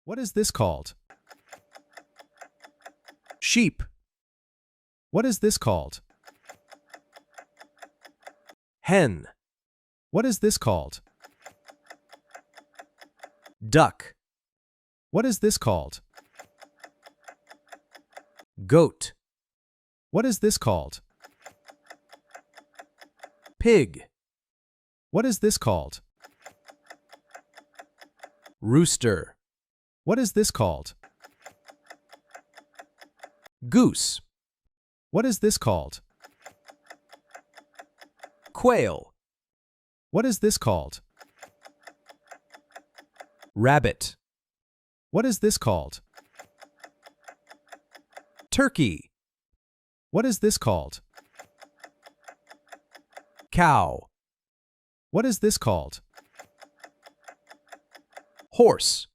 What is this called? Sheep. What is this called? Hen. What is this called? Duck. What is this called? Goat. What is this called? Pig. What is this called? Rooster. What is this called? Goose. What is this called? Quail. What is this called? Rabbit. What is this called? Turkey. What is this called? Cow. What is this called? Horse.